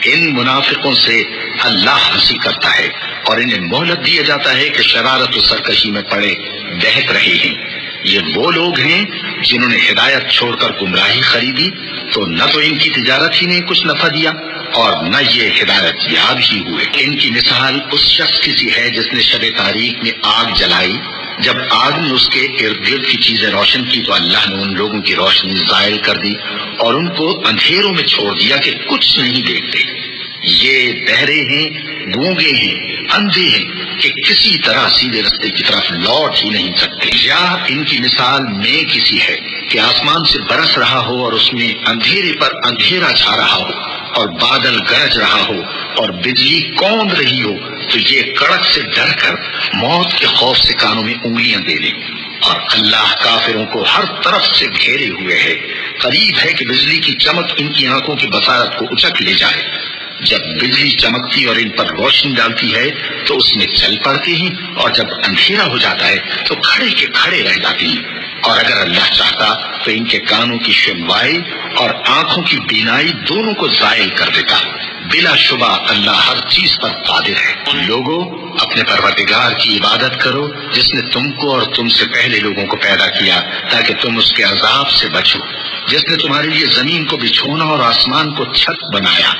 ان منافقوں سے اللہ ہنسی کرتا ہے اور انہیں مہلت دیا جاتا ہے کہ شرارت و سرکشی میں پڑے بہک رہے ہیں۔ یہ وہ لوگ ہیں جنہوں نے ہدایت چھوڑ کر گمراہی خریدی، تو نہ تو ان کی تجارت ہی نے کچھ نفع دیا اور نہ یہ ہدایت یاب ہی ہوئے۔ ان کی مثال اس شخص کی سی ہے جس نے شب تاریک میں آگ جلائی، جب آگ نے اس کے ارد گرد کی چیزیں روشن کی تو اللہ نے ان لوگوں کی روشنی زائل کر دی اور ان کو اندھیروں میں چھوڑ دیا کہ کچھ نہیں دیکھتے۔ یہ بہرے ہیں، گونگے ہیں، اندھے ہیں کہ کسی طرح سیدھے رستے کی طرف لوٹ ہی نہیں سکتے۔ یا ان کی مثال میں کسی ہے کہ آسمان سے برس رہا ہو اور اس میں اندھیرے پر اندھیرا چھا رہا ہو اور بادل گرج رہا ہو اور بجلی کوند رہی ہو، تو یہ کڑک سے ڈر کر موت کے خوف سے کانوں میں انگلیاں دے لے۔ اور اللہ کافروں کو ہر طرف سے گھیرے ہوئے ہے، قریب ہے کہ بجلی کی چمک ان کی آنکھوں کی بصارت کو اچک لے جائے۔ جب بجلی چمکتی اور ان پر روشنی ڈالتی ہے تو اس میں چل پڑتے ہیں، اور جب اندھیرا ہو جاتا ہے تو کھڑے کے کھڑے رہ جاتے ہیں۔ اور اگر اللہ چاہتا تو ان کے کانوں کی سنوائی اور آنکھوں کی بینائی دونوں کو زائل کر دیتا۔ بلا شبہ اللہ ہر چیز پر قادر ہے۔ لوگوں، اپنے پروردگار کی عبادت کرو جس نے تم کو اور تم سے پہلے لوگوں کو پیدا کیا تاکہ تم اس کے عذاب سے بچو، جس نے تمہارے لیے زمین کو بچھونا اور آسمان کو چھت بنایا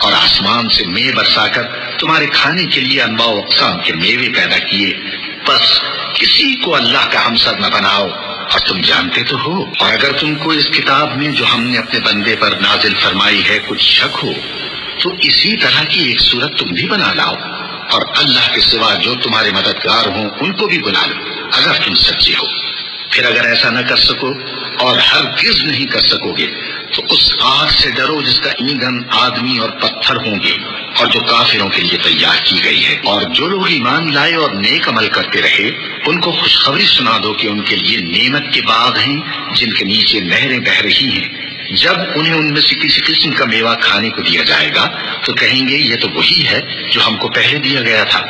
اور آسمان سے میوے برسا کر تمہارے کھانے کے لیے انواع و اقسام کے میوے پیدا کیے۔ بس کسی کو اللہ کا ہمسر نہ بناؤ، اور تم جانتے تو ہو۔ اور اگر تم کو اس کتاب میں جو ہم نے اپنے بندے پر نازل فرمائی ہے کچھ شک ہو تو اسی طرح کی ایک صورت تم بھی بنا لاؤ، اور اللہ کے سوا جو تمہارے مددگار ہوں ان کو بھی بنا لو اگر تم سچے ہو۔ پھر اگر ایسا نہ کر سکو اور ہرگز نہیں کر سکو گے تو اس آگ سے ڈرو جس کا ایندھن آدمی اور پتھر ہوں گے اور جو کافروں کے لیے تیار کی گئی ہے۔ اور جو لوگ ایمان لائے اور نیک عمل کرتے رہے ان کو خوشخبری سنا دو کہ ان کے لیے نعمت کے باغ ہیں جن کے نیچے نہریں بہہ رہی ہیں۔ جب انہیں ان میں سے کسی قسم کا میوہ کھانے کو دیا جائے گا تو کہیں گے یہ تو وہی ہے جو ہم کو پہلے دیا گیا تھا،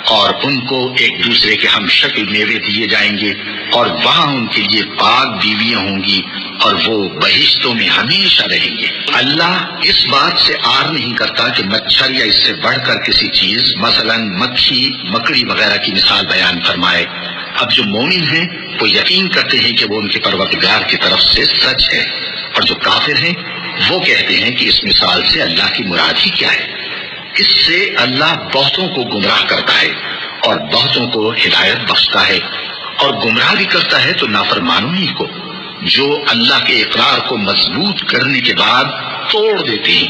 اور ان کو ایک دوسرے کے ہم شکل میوے دیے جائیں گے، اور وہاں ان کے لیے پاک بیویاں ہوں گی اور وہ بہشتوں میں ہمیشہ رہیں گے۔ اللہ اس بات سے آر نہیں کرتا کہ مچھر یا اس سے بڑھ کر کسی چیز مثلا مکھی، مکڑی وغیرہ کی مثال بیان فرمائے۔ اب جو مومن ہیں وہ یقین کرتے ہیں کہ وہ ان کے پروردگار کی طرف سے سچ ہے، اور جو کافر ہیں وہ کہتے ہیں کہ اس مثال سے اللہ کی مراد ہی کیا ہے۔ اس سے اللہ بہتوں کو گمراہ کرتا ہے اور بہتوں کو ہدایت بخشتا ہے، اور گمراہ بھی کرتا ہے تو نافرمانوں ہی کو، جو اللہ کے اقرار کو مضبوط کرنے کے بعد توڑ دیتے ہیں۔